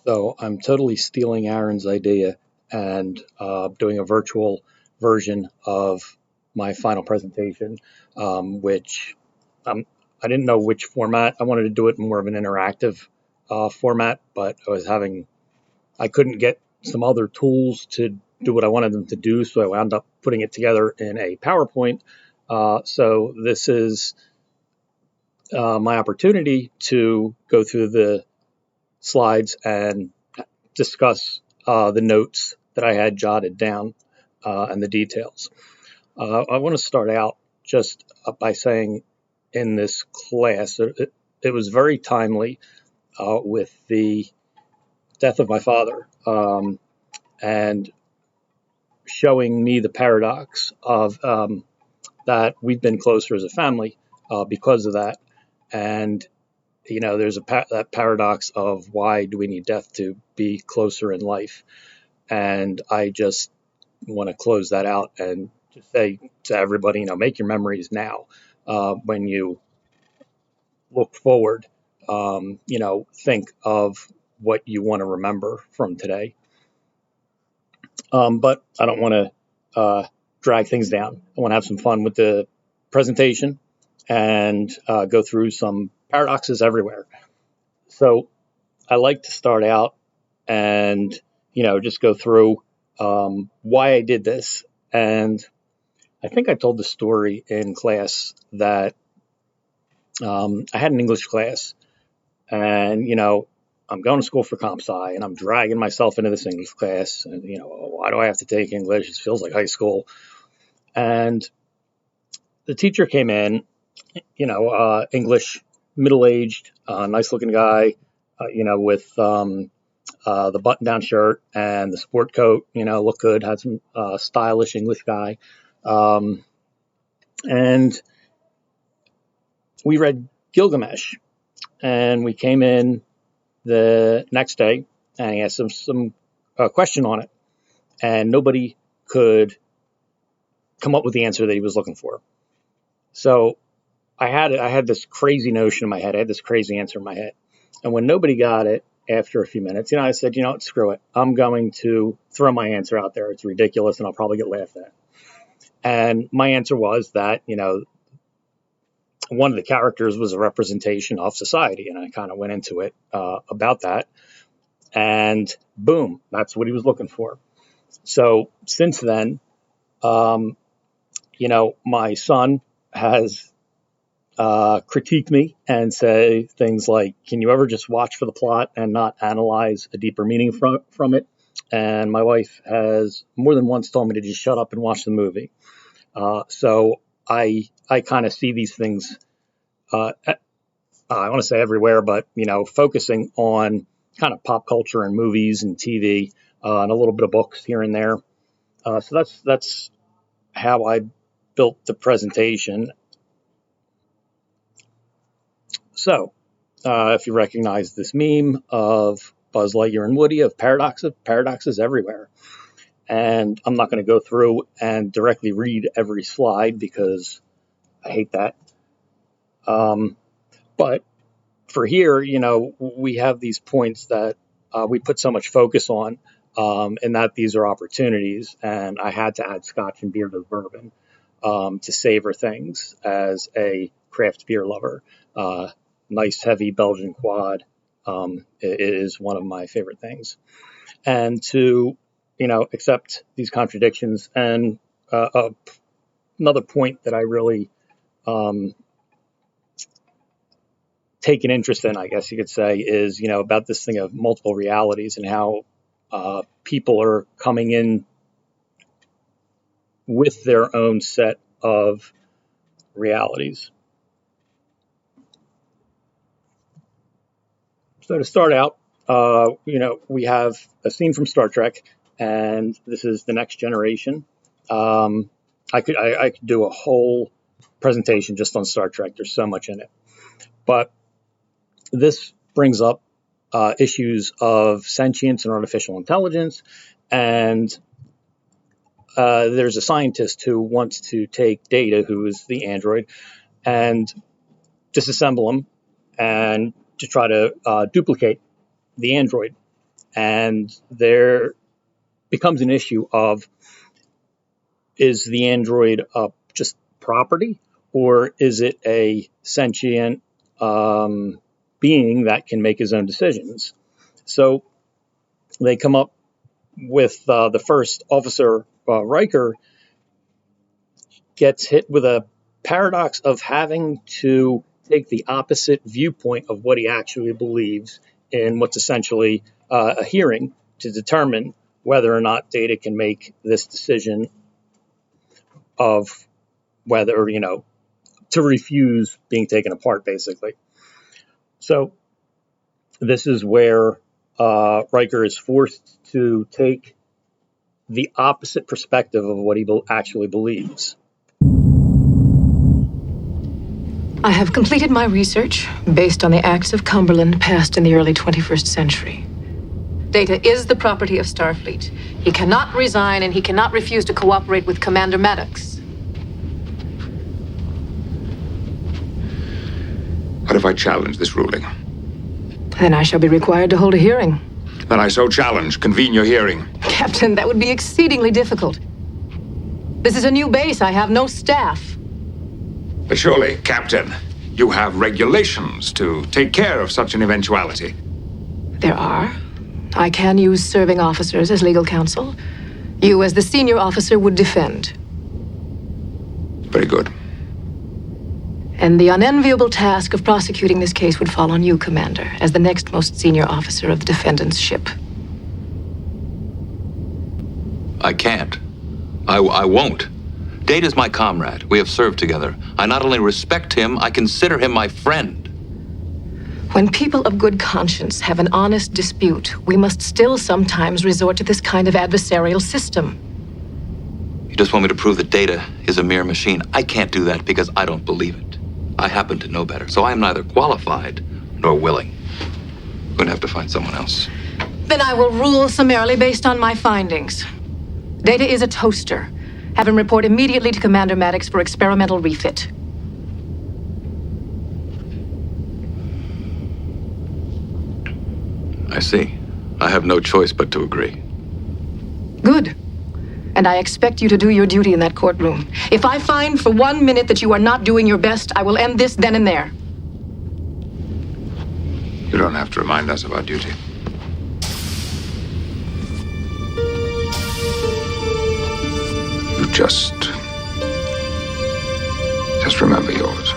So I'm totally stealing Aaron's idea and doing a virtual version of my final presentation, which I didn't know which format. I wanted to do it more of an interactive format, but I couldn't get some other tools to do what I wanted them to do, so I wound up putting it together in a PowerPoint. So this is my opportunity to go through the slides and discuss the notes that I had jotted down and the details. I want to start out just by saying in this class, it was very timely with the death of my father and showing me the paradox of that we've been closer as a family because of that. And there's that paradox of why do we need death to be closer in life? And I just want to close that out and just say to everybody, make your memories now. When you look forward, think of what you want to remember from today. But I don't want to drag things down. I want to have some fun with the presentation and go through some paradoxes everywhere. So I like to start out and, just go through why I did this. And I think I told the story in class that I had an English class and, I'm going to school for comp sci and I'm dragging myself into this English class. And, why do I have to take English? It feels like high school. And the teacher came in, English, middle-aged, nice looking guy, with the button-down shirt and the sport coat, looked good, had some stylish English guy. And we read Gilgamesh, and we came in the next day, and he asked some question on it, and nobody could come up with the answer that he was looking for. So I had this crazy notion in my head. I had this crazy answer in my head, and when nobody got it after a few minutes, I said, screw it. I'm going to throw my answer out there. It's ridiculous, and I'll probably get laughed at. And my answer was that, one of the characters was a representation of society, and I kind of went into it about that. And boom, that's what he was looking for. So since then, my son has critique me and say things like, can you ever just watch for the plot and not analyze a deeper meaning from it? And my wife has more than once told me to just shut up and watch the movie. So I kind of see these things, I want to say everywhere, but, focusing on kind of pop culture and movies and TV and a little bit of books here and there. So that's how I built the presentation. So, if you recognize this meme of Buzz Lightyear and Woody of paradoxes everywhere. And I'm not going to go through and directly read every slide because I hate that. But for here, we have these points that we put so much focus on, and that these are opportunities. And I had to add scotch and beer to the bourbon to savor things as a craft beer lover. Nice, heavy Belgian quad is one of my favorite things. And to, accept these contradictions. And another point that I really take an interest in, I guess you could say, is, about this thing of multiple realities and how people are coming in with their own set of realities. So to start out, we have a scene from Star Trek, and this is the Next Generation. I could do a whole presentation just on Star Trek. There's so much in it, but this brings up issues of sentience and artificial intelligence, and there's a scientist who wants to take Data, who is the android, and disassemble him and to try to duplicate the android. And there becomes an issue of, is the android just property, or is it a sentient being that can make his own decisions? So they come up with the first officer, Riker, gets hit with a paradox of having to take the opposite viewpoint of what he actually believes in what's essentially a hearing to determine whether or not Data can make this decision of whether, to refuse being taken apart, basically. So this is where Riker is forced to take the opposite perspective of what he actually believes. I have completed my research based on the acts of Cumberland passed in the early 21st century. Data is the property of Starfleet. He cannot resign, and he cannot refuse to cooperate with Commander Maddox. What if I challenge this ruling? Then I shall be required to hold a hearing. Then I so challenge. Convene your hearing. Captain, that would be exceedingly difficult. This is a new base. I have no staff. But surely, Captain, you have regulations to take care of such an eventuality. There are. I can use serving officers as legal counsel. You, as the senior officer, would defend. Very good. And the unenviable task of prosecuting this case would fall on you, Commander, as the next most senior officer of the defendant's ship. I can't. I won't. Data's my comrade. We have served together. I not only respect him, I consider him my friend. When people of good conscience have an honest dispute, we must still sometimes resort to this kind of adversarial system. You just want me to prove that Data is a mere machine. I can't do that because I don't believe it. I happen to know better, so I am neither qualified nor willing. I'm going to have to find someone else. Then I will rule summarily based on my findings. Data is a toaster. Have him report immediately to Commander Maddox for experimental refit. I see. I have no choice but to agree. Good. And I expect you to do your duty in that courtroom. If I find for 1 minute that you are not doing your best, I will end this then and there. You don't have to remind us of our duty. You just remember yours.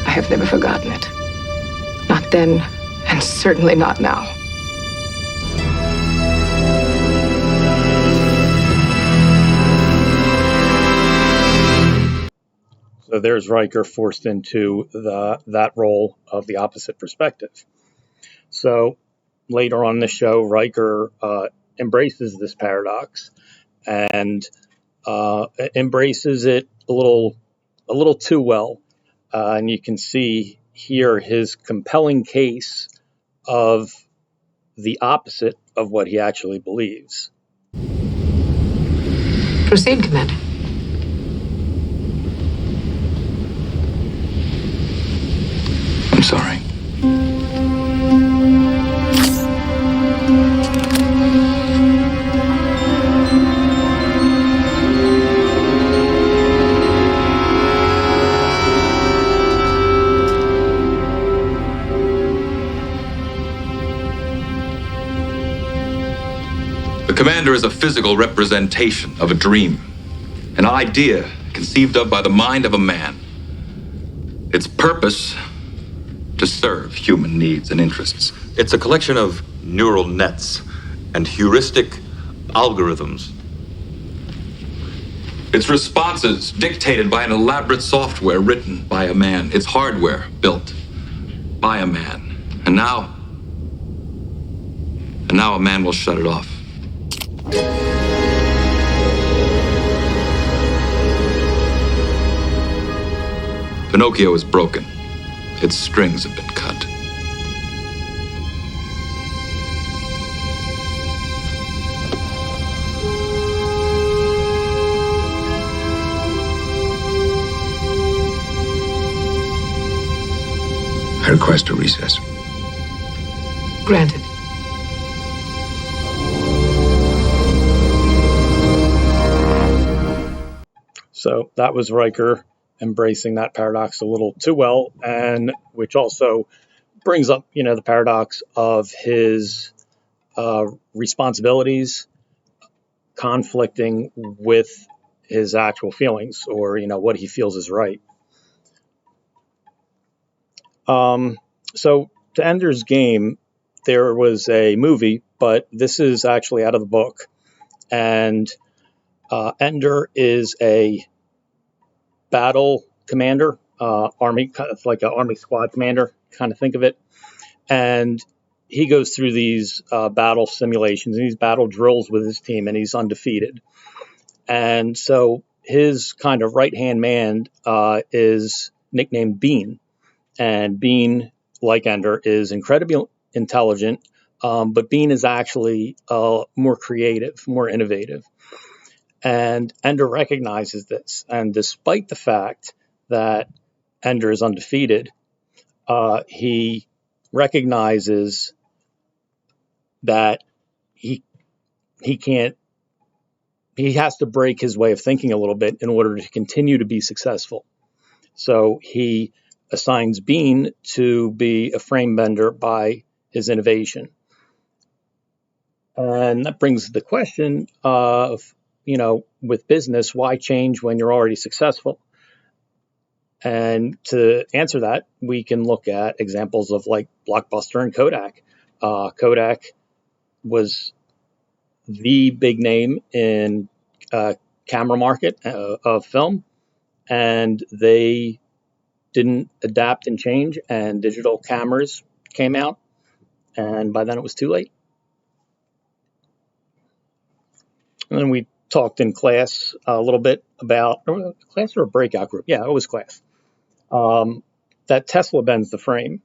I have never forgotten it. Not then, and certainly not now. So there's Riker forced into that role of the opposite perspective. So later on in the show, Riker embraces this paradox and embraces it a little too well. And you can see here his compelling case of the opposite of what he actually believes. Proceed, Commander. I'm sorry. The commander is a physical representation of a dream, an idea conceived of by the mind of a man. Its purpose, to serve human needs and interests. It's a collection of neural nets and heuristic algorithms. Its responses dictated by an elaborate software written by a man. Its hardware built by a man. And now a man will shut it off. Pinocchio is broken. Its strings have been cut. I request a recess. Granted. So that was Riker embracing that paradox a little too well, and which also brings up, the paradox of his responsibilities conflicting with his actual feelings, or what he feels is right. So to Ender's Game, there was a movie, but this is actually out of the book, and Ender is a battle commander, army, like an army squad commander, kind of think of it. And he goes through these battle simulations and these battle drills with his team, and he's undefeated. And so his kind of right-hand man is nicknamed Bean. And Bean, like Ender, is incredibly intelligent, but Bean is actually more creative, more innovative. And Ender recognizes this. And despite the fact that Ender is undefeated, he recognizes that he can't, he has to break his way of thinking a little bit in order to continue to be successful. So he assigns Bean to be a frame bender by his innovation. And that brings the question of, with business, why change when you're already successful? And to answer that, we can look at examples of like Blockbuster and Kodak. Kodak was the big name in camera market of film, and they didn't adapt and change, and digital cameras came out, and by then it was too late. And then we talked in class a little bit about class or a breakout group. Yeah, it was class. That Tesla bends the frame,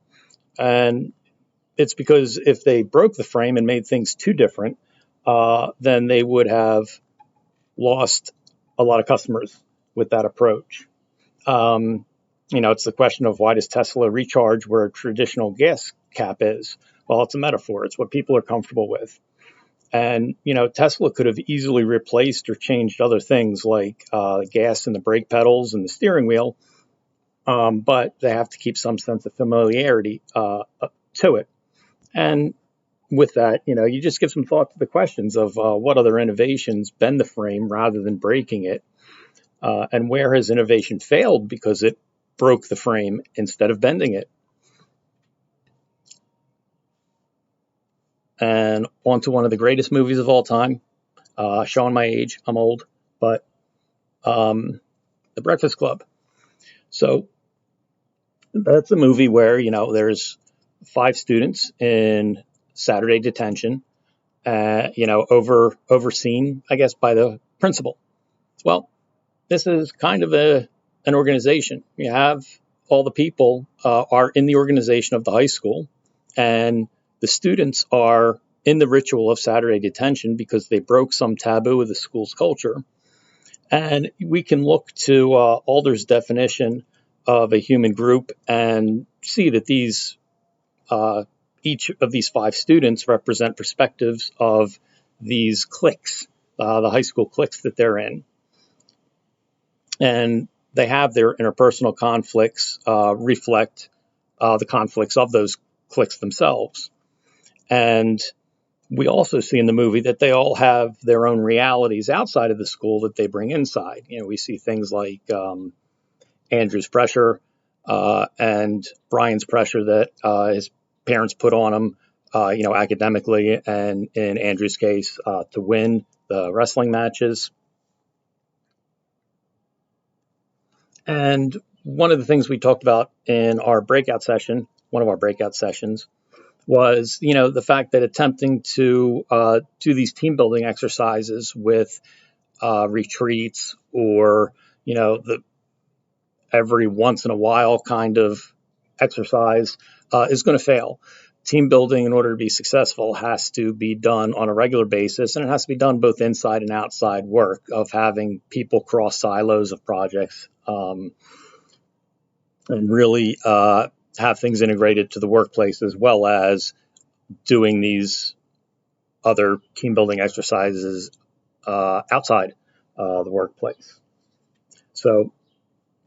and it's because if they broke the frame and made things too different, then they would have lost a lot of customers with that approach. It's the question of, why does Tesla recharge where a traditional gas cap is? Well, it's a metaphor. It's what people are comfortable with. And, Tesla could have easily replaced or changed other things like gas in the brake pedals and the steering wheel, but they have to keep some sense of familiarity to it. And with that, you just give some thought to the questions of what other innovations bend the frame rather than breaking it, and where has innovation failed because it broke the frame instead of bending it. And on to one of the greatest movies of all time, showing my age, I'm old, but The Breakfast Club. So that's a movie where, there's 5 students in Saturday detention, overseen, I guess, by the principal. Well, this is kind of an organization. You have all the people are in the organization of the high school, and the students are in the ritual of Saturday detention because they broke some taboo of the school's culture. And we can look to Alder's definition of a human group and see that these each of these 5 students represent perspectives of these cliques, the high school cliques that they're in. And they have their interpersonal conflicts reflect the conflicts of those cliques themselves. And we also see in the movie that they all have their own realities outside of the school that they bring inside. We see things like Andrew's pressure and Brian's pressure that his parents put on him, academically, and in Andrew's case, to win the wrestling matches. And one of the things we talked about in one of our breakout sessions, was, the fact that attempting to do these team building exercises with retreats or, the every once in a while kind of exercise is going to fail. Team building, in order to be successful, has to be done on a regular basis, and it has to be done both inside and outside work of having people cross silos of projects, and really have things integrated to the workplace, as well as doing these other team building exercises outside the workplace. So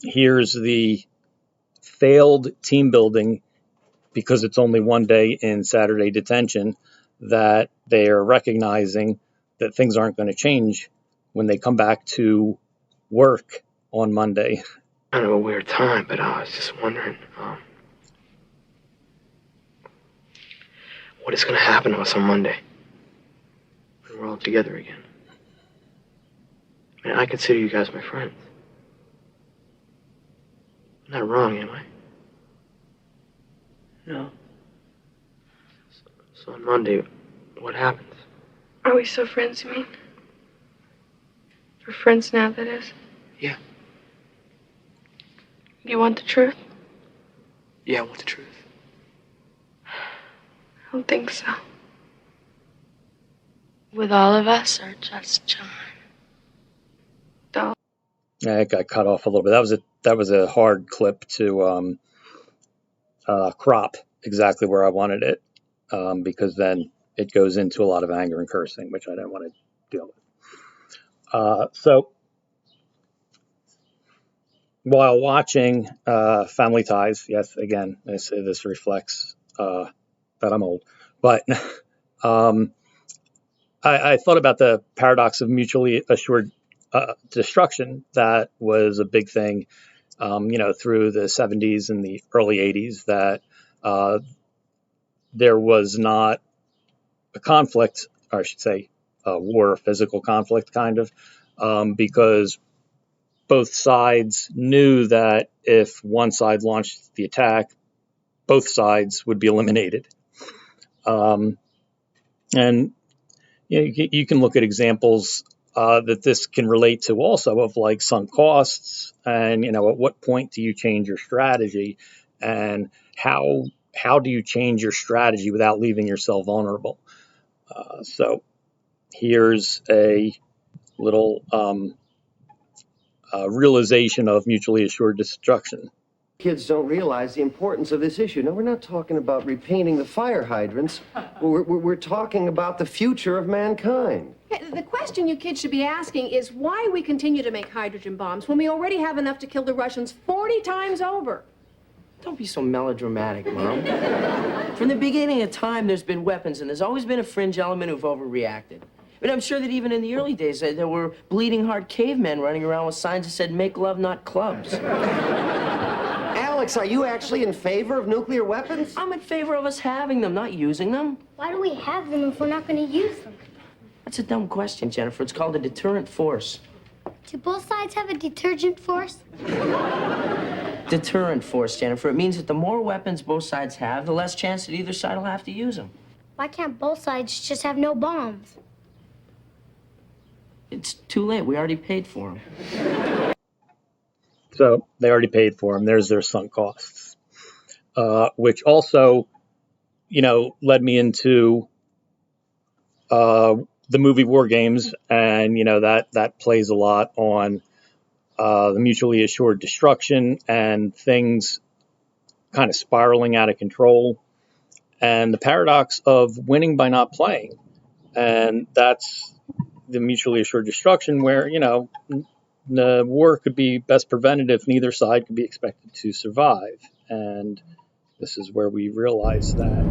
here's the failed team building because it's only one day in Saturday detention that they are recognizing that things aren't going to change when they come back to work on Monday. Kind of a weird time, but I was just wondering, what is going to happen to us on Monday when we're all together again? I mean, I consider you guys my friends. I'm not wrong, am I? No. So on Monday, what happens? Are we still friends, you mean? We're friends now, that is? Yeah. You want the truth? Yeah, I want the truth. I don't think so. With all of us, or just John? Doll. Yeah, it got cut off a little bit. That was a hard clip to crop exactly where I wanted it, because then it goes into a lot of anger and cursing, which I didn't want to deal with. So while watching Family Ties, yes, again, I say this reflects that I'm old, but I thought about the paradox of mutually assured destruction. That was a big thing, through the 70s and the early 80s, that there was not a conflict, or I should say a war, physical conflict kind of, because both sides knew that if one side launched the attack, both sides would be eliminated. And you can look at examples that this can relate to also, of like sunk costs, and at what point do you change your strategy, and how do you change your strategy without leaving yourself vulnerable? So here's a little realization of mutually assured destruction. Kids don't realize the importance of this issue. No, we're not talking about repainting the fire hydrants. We're talking about the future of mankind. The question you kids should be asking is why we continue to make hydrogen bombs when we already have enough to kill the Russians 40 times over. Don't be so melodramatic, Mom. From the beginning of time, there's been weapons, and there's always been a fringe element who've overreacted. But I'm sure that even in the early days, there were bleeding heart cavemen running around with signs that said, "Make love, not clubs." Alex, are you actually in favor of nuclear weapons? I'm in favor of us having them, not using them. Why do we have them if we're not going to use them? That's a dumb question, Jennifer. It's called a deterrent force. Do both sides have a detergent force? Deterrent force, Jennifer. It means that the more weapons both sides have, the less chance that either side will have to use them. Why can't both sides just have no bombs? It's too late. We already paid for them. So they already paid for them. There's their sunk costs, which also, led me into the movie War Games, and that plays a lot on the mutually assured destruction and things kind of spiraling out of control, and the paradox of winning by not playing. And that's the mutually assured destruction, where the war could be best prevented if neither side could be expected to survive. And this is where we realize that.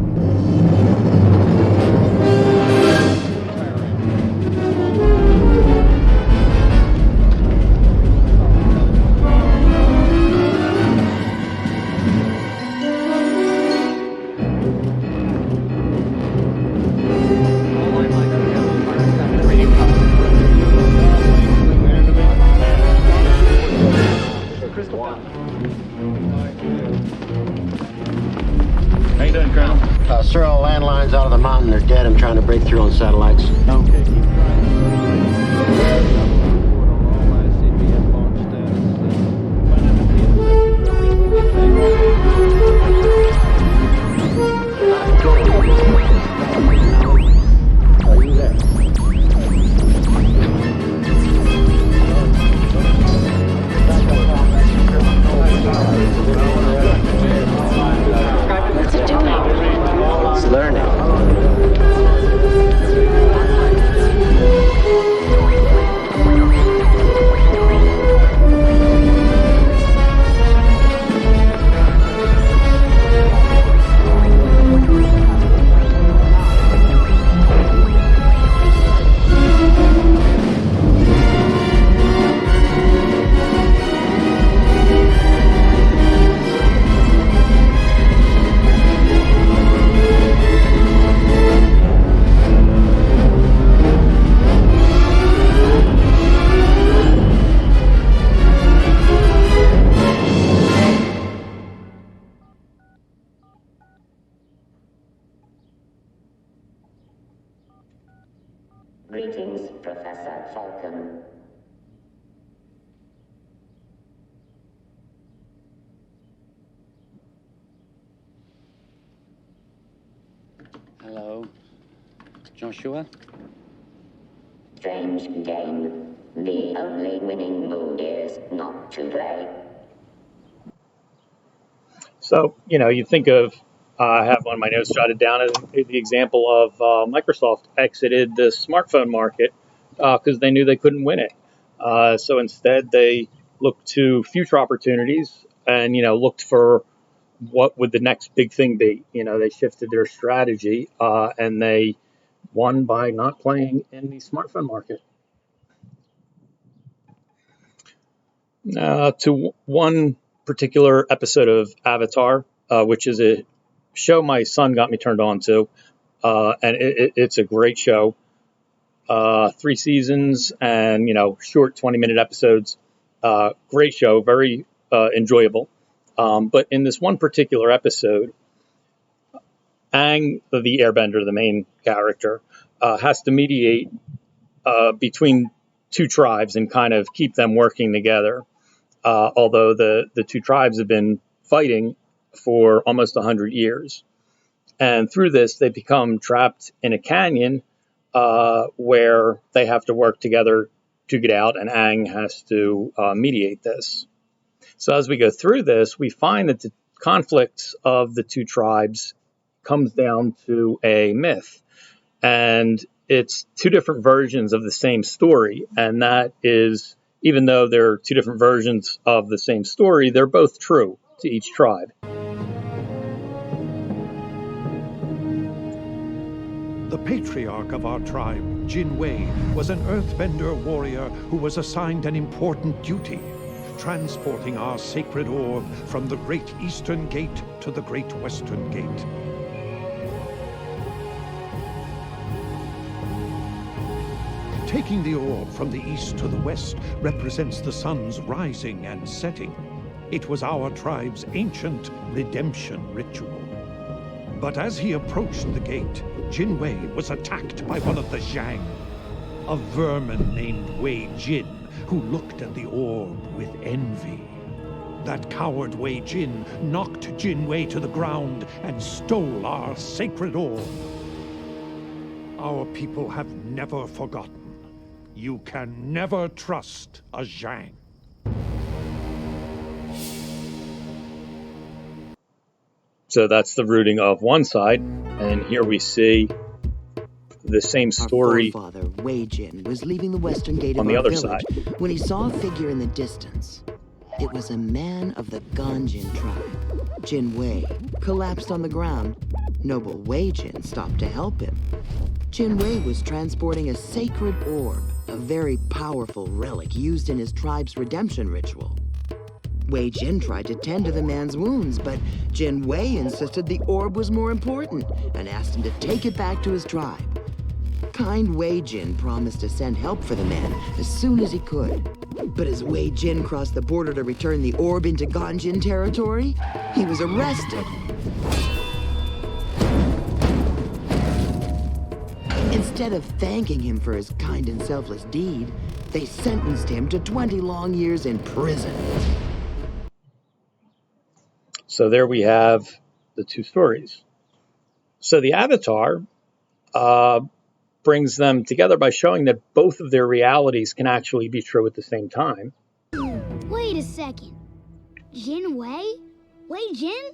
How you doing, Colonel? Sir, all landlines out of the mountain. They're dead. I'm trying to break through on satellites. Okay, keep What's it doing? It's learning. Greetings, Professor Falcon. Hello, Joshua. Strange game. The only winning move is not to play. So, you think of, I have on my notes jotted down as the example of Microsoft exited the smartphone market because they knew they couldn't win it. So instead, they looked to future opportunities and, looked for what would the next big thing be. They shifted their strategy and they won by not playing in the smartphone market. To one particular episode of Avatar, which is a show my son got me turned on to, and it's a great show. 3 seasons and, short 20-minute episodes. Great show, very enjoyable. But in this one particular episode, Aang, the airbender, the main character, has to mediate between 2 tribes and kind of keep them working together. Although the 2 tribes have been fighting for almost 100 years. And through this, they become trapped in a canyon where they have to work together to get out, and Aang has to mediate this. So as we go through this, we find that the conflicts of the 2 tribes comes down to a myth. And it's 2 different versions of the same story. And that is, even though there are 2 different versions of the same story, they're both true to each tribe. The patriarch of our tribe, Jin Wei, was an earthbender warrior who was assigned an important duty, transporting our sacred orb from the Great Eastern Gate to the Great Western Gate. Taking the orb from the east to the west represents the sun's rising and setting. It was our tribe's ancient redemption ritual. But as he approached the gate, Jin Wei was attacked by one of the Zhang, a vermin named Wei Jin, who looked at the orb with envy. That coward Wei Jin knocked Jin Wei to the ground and stole our sacred orb. Our people have never forgotten. You can never trust a Zhang. So that's the rooting of one side, and here we see the same story. Our forefather, Wei Jin, was leaving the western gate on of the our other village side when he saw a figure in the distance. It was a man of the Ganjin tribe. Jin Wei collapsed on the ground. Noble Wei Jin stopped to help him. Jin Wei was transporting a sacred orb, a very powerful relic used in his tribe's redemption ritual. Wei Jin tried to tend to the man's wounds, but Jin Wei insisted the orb was more important and asked him to take it back to his tribe. Kind Wei Jin promised to send help for the man as soon as he could. But as Wei Jin crossed the border to return the orb into Ganjin territory, he was arrested. Instead of thanking him for his kind and selfless deed, they sentenced him to 20 long years in prison. So there we have the 2 stories. So the Avatar brings them together by showing that both of their realities can actually be true at the same time. Wait a second. Jin Wei? Wei Jin?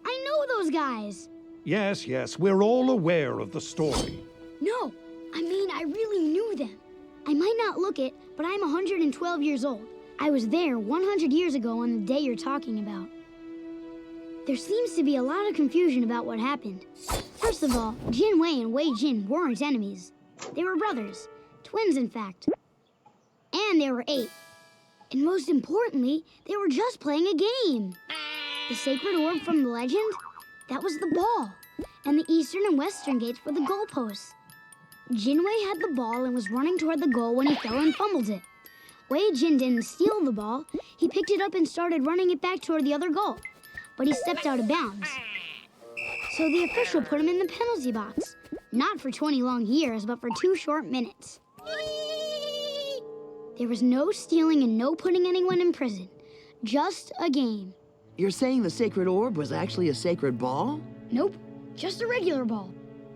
I know those guys. Yes, we're all aware of the story. No, I mean, I really knew them. I might not look it, but I'm 112 years old. I was there 100 years ago on the day you're talking about. There seems to be a lot of confusion about what happened. First of all, Jin Wei and Wei Jin weren't enemies. They were brothers. Twins, in fact. And they were 8. And most importantly, they were just playing a game. The sacred orb from the legend? That was the ball. And the eastern and western gates were the goalposts. Jin Wei had the ball and was running toward the goal when he fell and fumbled it. Wei Jin didn't steal the ball. He picked it up and started running it back toward the other goal. But he stepped out of bounds. So the official put him in the penalty box. Not for 20 long years, but for 2 short minutes. There was no stealing and no putting anyone in prison. Just a game. You're saying the sacred orb was actually a sacred ball? Nope, just a regular ball.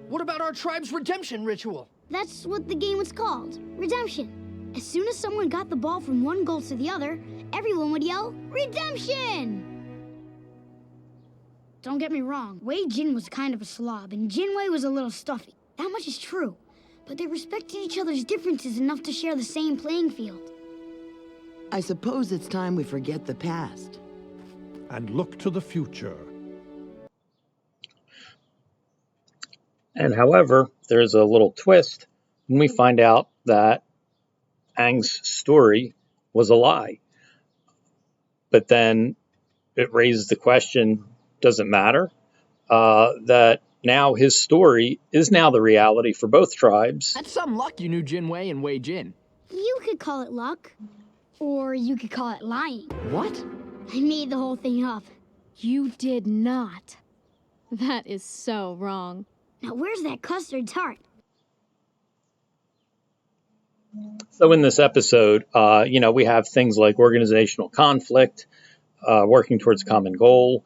What about our tribe's redemption ritual? That's what the game was called, redemption. As soon as someone got the ball from one goal to the other, everyone would yell, redemption! Don't get me wrong, Wei Jin was kind of a slob, and Jinwei was a little stuffy. That much is true. But they respected each other's differences enough to share the same playing field. I suppose it's time we forget the past. And look to the future. And however, there's a little twist when we find out that Aang's story was a lie. But then it raises the question, does it matter? That now his story is now the reality for both tribes. That's some luck you knew Jinwei and Wei Jin. You could call it luck, or you could call it lying. What? I made the whole thing up. You did not. That is so wrong. Now where's that custard tart? So in this episode, we have things like organizational conflict, working towards a common goal,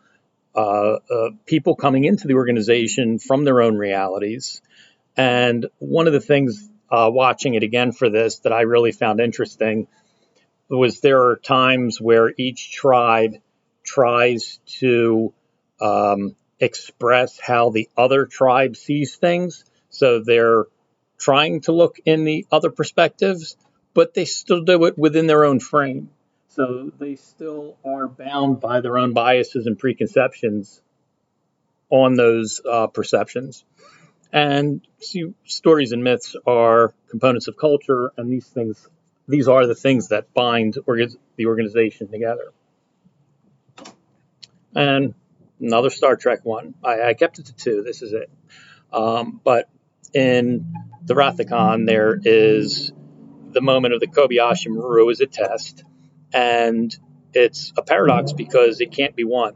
people coming into the organization from their own realities. And one of the things watching it again for this that I really found interesting was there are times where each tribe tries to express how the other tribe sees things. So they're trying to look in the other perspectives, but they still do it within their own frame. So they still are bound by their own biases and preconceptions on those perceptions. And stories and myths are components of culture, and these are the things that bind the organization together. And another Star Trek one. I kept it to 2. This is it. But in the Wrath of Khan, there is the moment of the Kobayashi Maru as a test, and it's a paradox because it can't be won.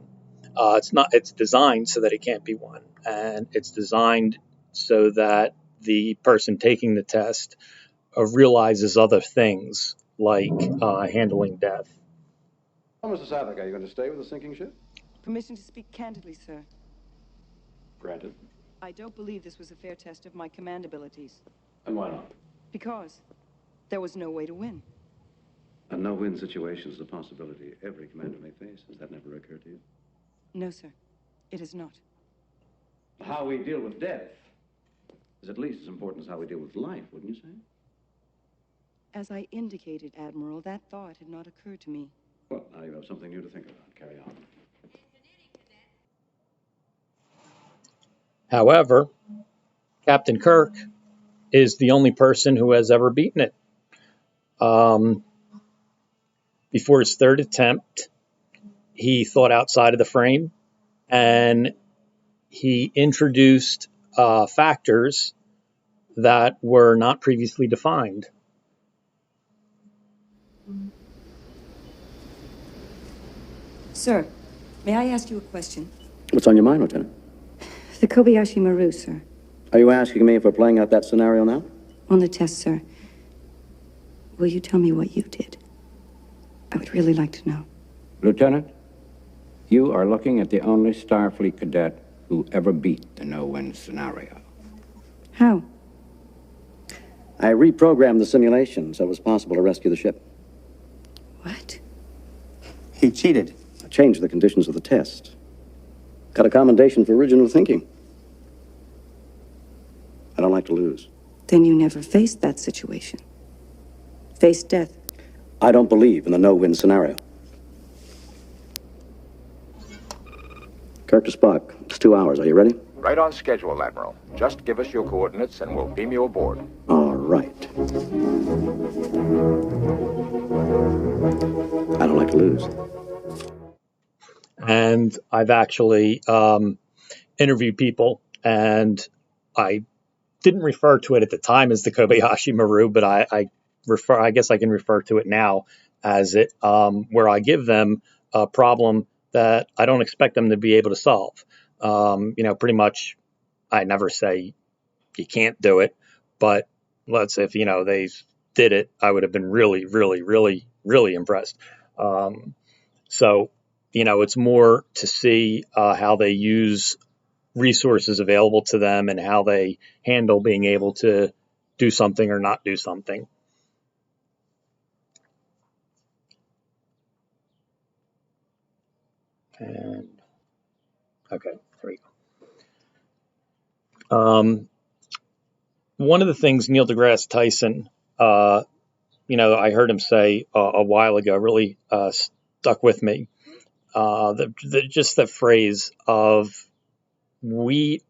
It's designed so that it can't be won, and it's designed so that the person taking the test realizes other things like handling death. Oh, Mr. Savick, are you going to stay with the sinking ship? Permission to speak candidly, sir. Granted. I don't believe this was a fair test of my command abilities. And why not? Because there was no way to win. A no-win situation is a possibility every commander may face. Has that never occurred to you? No, sir. It is not. How we deal with death is at least as important as how we deal with life, wouldn't you say? As I indicated, Admiral, that thought had not occurred to me. Well, now you have something new to think about. Carry on. However, Captain Kirk is the only person who has ever beaten it. Before his third attempt, he thought outside of the frame, and he introduced factors that were not previously defined. Sir, may I ask you a question? What's on your mind, Lieutenant? The Kobayashi Maru, sir. Are you asking me if we're playing out that scenario now? On the test, sir. Will you tell me what you did? I would really like to know. Lieutenant, you are looking at the only Starfleet cadet who ever beat the no-win scenario. How? I reprogrammed the simulation so it was possible to rescue the ship. What? He cheated. I changed the conditions of the test. Got a commendation for original thinking. I don't like to lose. Then you never faced that situation. Faced death. I don't believe in the no-win scenario. Kirk to Spock. It's 2 hours. Are you ready? Right on schedule, Admiral. Just give us your coordinates and we'll beam you aboard. All right. I don't like to lose. And I've actually interviewed people, and I didn't refer to it at the time as the Kobayashi Maru, but I guess I can refer to it now as it, where I give them a problem that I don't expect them to be able to solve. Pretty much I never say you can't do it, but let's say if, they did it, I would have been really, really, really, really impressed. So, it's more to see how they use resources available to them and how they handle being able to do something or not do something. And okay, there we go. One of the things Neil deGrasse Tyson, I heard him say a while ago, really stuck with me. Just the phrase of, we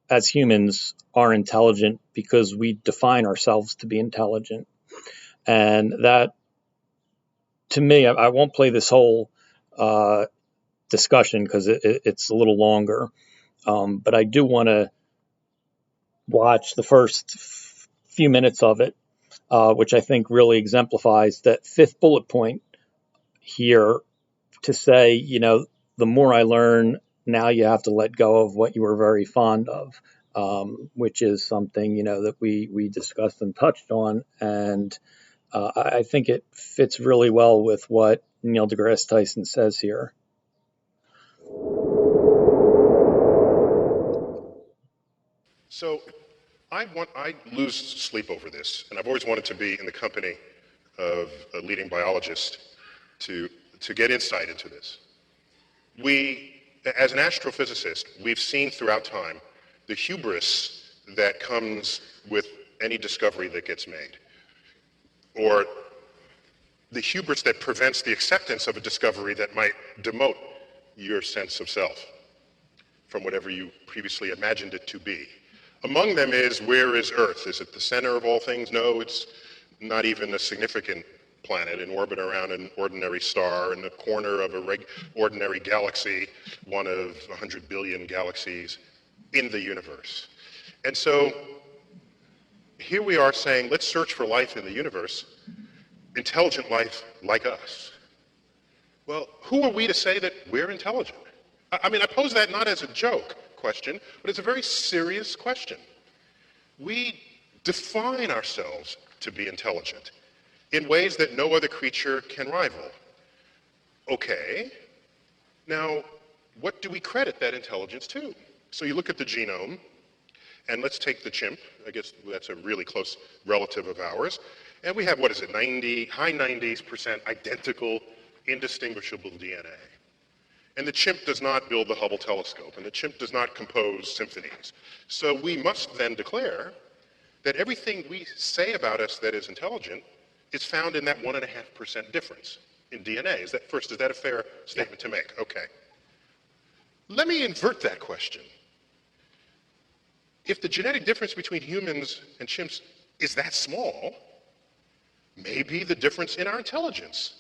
as humans are intelligent because we define ourselves to be intelligent. And that, to me, I won't play this whole discussion because it's a little longer, but I do want to watch the first few minutes of it, which I think really exemplifies that fifth bullet point here, to say, the more I learn, now you have to let go of what you were very fond of, which is something, that we discussed and touched on. And I think it fits really well with what Neil deGrasse Tyson says here. So I lose sleep over this, and I've always wanted to be in the company of a leading biologist to get insight into this. As an astrophysicist, we've seen throughout time the hubris that comes with any discovery that gets made, or the hubris that prevents the acceptance of a discovery that might demote your sense of self from whatever you previously imagined it to be. Among them is, where is Earth? Is it the center of all things? No, it's not even a significant planet in orbit around an ordinary star in the corner of a ordinary galaxy, one of 100 billion galaxies in the universe. And so here we are saying, let's search for life in the universe, intelligent life like us. Well, who are we to say that we're intelligent? I mean, I pose that not as a joke question, but it's a very serious question. We define ourselves to be intelligent in ways that no other creature can rival. Okay, now what do we credit that intelligence to? So you look at the genome, and let's take the chimp. I guess that's a really close relative of ours. And we have, what is it, high 90s% identical, indistinguishable DNA. And the chimp does not build the Hubble telescope, and the chimp does not compose symphonies. So we must then declare that everything we say about us that is intelligent is found in that 1.5% difference in DNA. Is that a fair statement to make? Okay. Let me invert that question. If the genetic difference between humans and chimps is that small, maybe the difference in our intelligence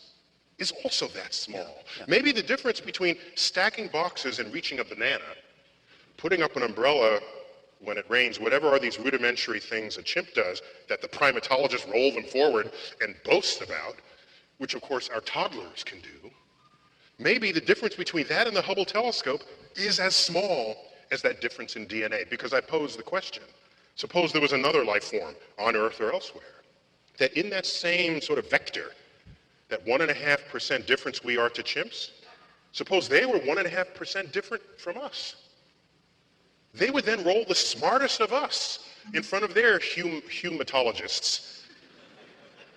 is also that small. Maybe the difference between stacking boxes and reaching a banana, putting up an umbrella when it rains, whatever are these rudimentary things a chimp does that the primatologists roll them forward and boast about, which of course our toddlers can do, maybe the difference between that and the Hubble telescope is as small as that difference in DNA. Because I pose the question, suppose there was another life form on Earth or elsewhere, that in that same sort of vector, that 1.5% difference we are to chimps, suppose they were 1.5% different from us. They would then roll the smartest of us in front of their humatologists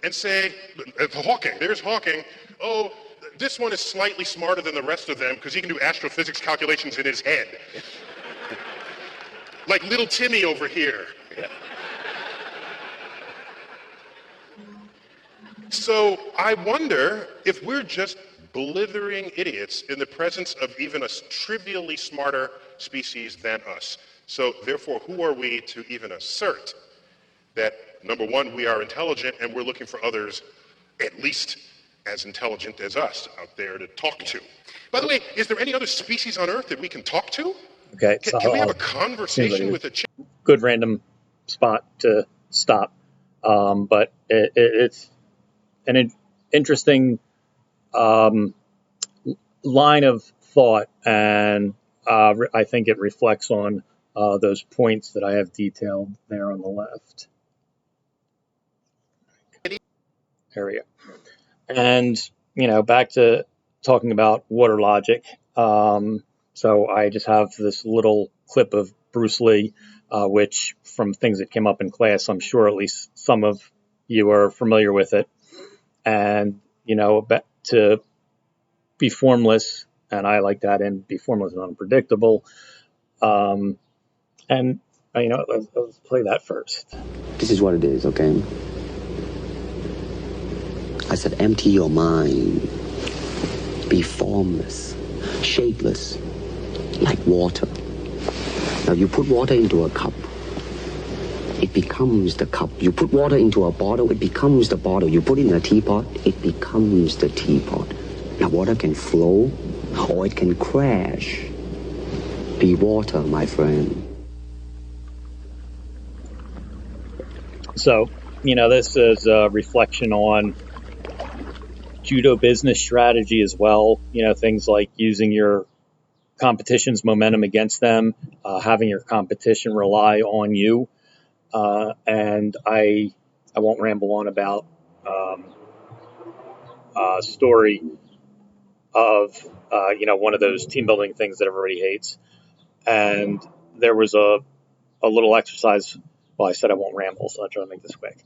and say, Hawking, there's Hawking, oh, this one is slightly smarter than the rest of them because he can do astrophysics calculations in his head. Like little Timmy over here. So I wonder if we're just blithering idiots in the presence of even a trivially smarter species than us. So therefore, who are we to even assert that, number one, we are intelligent and we're looking for others at least as intelligent as us out there to talk to? By the way, is there any other species on Earth that we can talk to? Okay, Can we have a conversation with a chimp? Good random spot to stop, but it's an interesting line of thought, and I think it reflects on those points that I have detailed there on the left. area. And, back to talking about water logic. So I just have this little clip of Bruce Lee, which from things that came up in class, I'm sure at least some of you are familiar with it. And, to be formless, and I like that, and be formless and unpredictable. And, let's play that first. This is what it is, okay? I said, empty your mind. Be formless, shapeless, like water. Now, you put water into a cup, it becomes the cup. You put water into a bottle, it becomes the bottle. You put it in a teapot, it becomes the teapot. Now, water can flow, or it can crash. Be water, my friend. So, this is a reflection on judo business strategy as well. Things like using your competition's momentum against them, having your competition rely on you. And I won't ramble on about a story of, one of those team building things that everybody hates. And there was a little exercise. Well, I said I won't ramble, so I'll try to make this quick.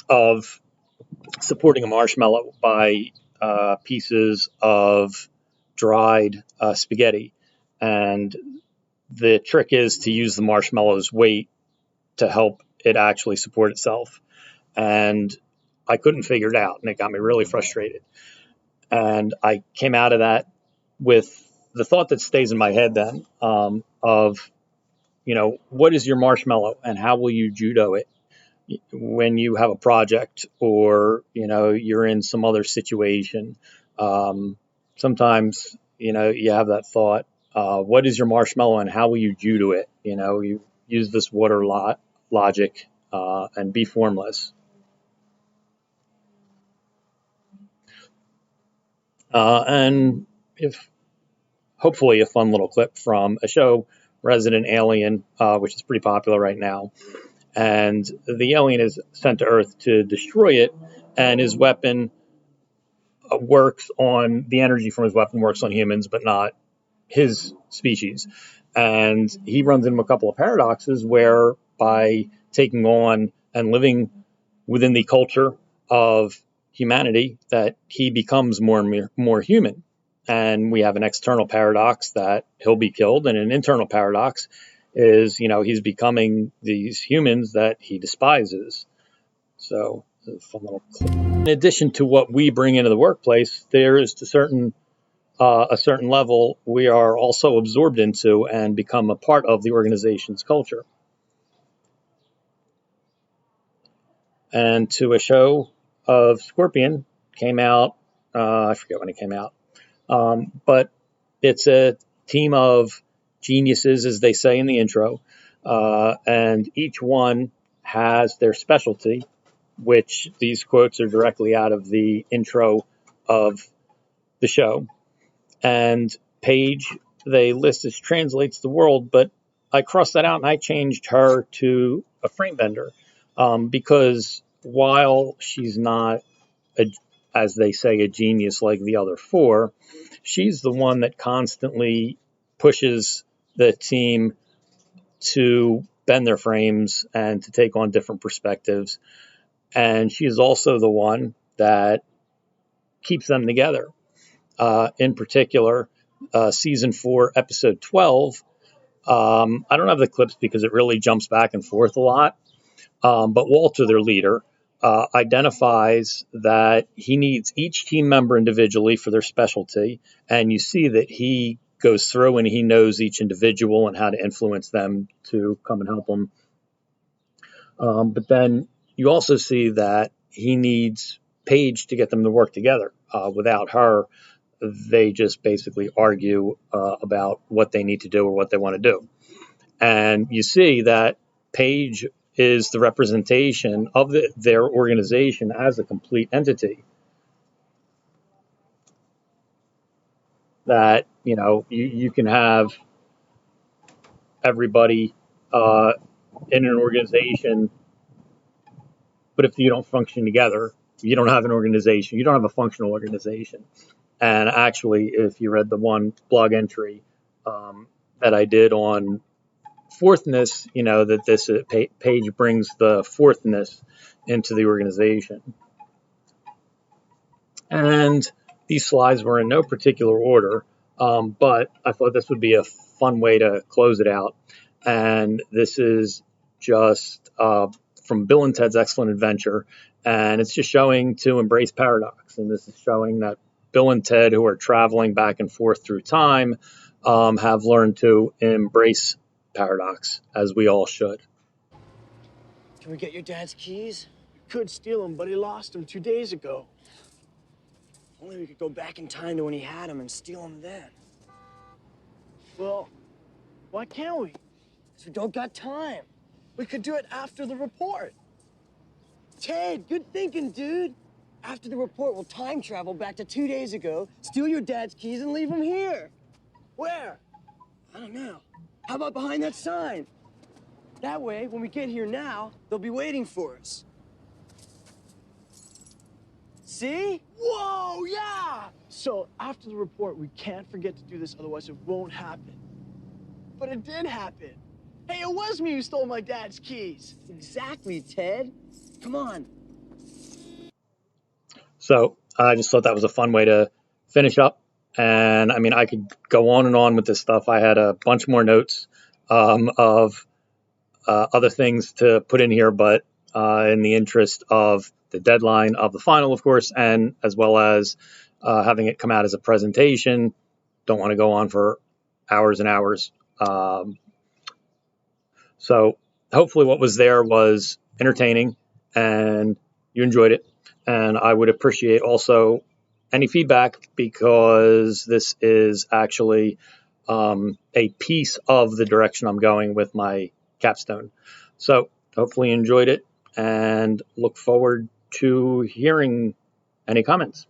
Of supporting a marshmallow by pieces of dried spaghetti. And the trick is to use the marshmallow's weight to help it actually support itself. And I couldn't figure it out, and it got me really frustrated. And I came out of that with the thought that stays in my head then, of, what is your marshmallow and how will you judo it when you have a project or, you're in some other situation. Sometimes, you have that thought, what is your marshmallow and how will you judo it? You use this water logic and be formless. And if hopefully a fun little clip from a show, Resident Alien, which is pretty popular right now. And the alien is sent to Earth to destroy it, and his weapon works on, the energy from his weapon works on humans, but not his species. And he runs into a couple of paradoxes where by taking on and living within the culture of humanity, that he becomes more and more human. And we have an external paradox that he'll be killed, and an internal paradox is, he's becoming these humans that he despises. So, a fun little clip. In addition to what we bring into the workplace, there is a certain level we are also absorbed into and become a part of the organization's culture. And to a show of Scorpion came out, I forget when it came out, but it's a team of geniuses, as they say in the intro, and each one has their specialty, which these quotes are directly out of the intro of the show. And Paige, they list as translates the world, but I crossed that out and I changed her to a frame bender, because while she's not, as they say, a genius like the other four, she's the one that constantly pushes the team to bend their frames and to take on different perspectives. And she is also the one that keeps them together. In particular, season 4, episode 12. I don't have the clips because it really jumps back and forth a lot. But Walter, their leader, identifies that he needs each team member individually for their specialty. And you see that he goes through and he knows each individual and how to influence them to come and help him. But then you also see that he needs Paige to get them to work together. Without her, they just basically argue about what they need to do or what they want to do. And you see that Paige is the representation of their organization as a complete entity. That, you can have everybody in an organization But if you don't function together, you don't have an organization. You don't have a functional organization. And actually, if you read the one blog entry that I did on fourthness, you know, that this page brings the fourthness into the organization. And these slides were in no particular order, but I thought this would be a fun way to close it out. And this is just from Bill and Ted's Excellent Adventure, and it's just showing to embrace paradox. And this is showing that Bill and Ted, who are traveling back and forth through time, have learned to embrace paradox, as we all should. Can we get your dad's keys? We could steal them, but he lost them 2 days ago. Only we could go back in time to when he had them and steal them then. Well, why can't we? Because we don't got time. We could do it after the report. Ted, good thinking, dude. After the report, we'll time travel back to 2 days ago, steal your dad's keys, and leave them here. Where? I don't know. How about behind that sign? That way, when we get here now, they'll be waiting for us. See? Whoa, yeah! So, after the report, we can't forget to do this, otherwise it won't happen. But it did happen. Hey, it was me who stole my dad's keys. Exactly, Ted. Come on. So I just thought that was a fun way to finish up. And I mean, I could go on and on with this stuff. I had a bunch more notes of other things to put in here, but in the interest of the deadline of the final, of course, and as well as having it come out as a presentation, don't want to go on for hours and hours. So hopefully what was there was entertaining and you enjoyed it. And I would appreciate also any feedback, because this is actually a piece of the direction I'm going with my capstone. So hopefully you enjoyed it and look forward to hearing any comments.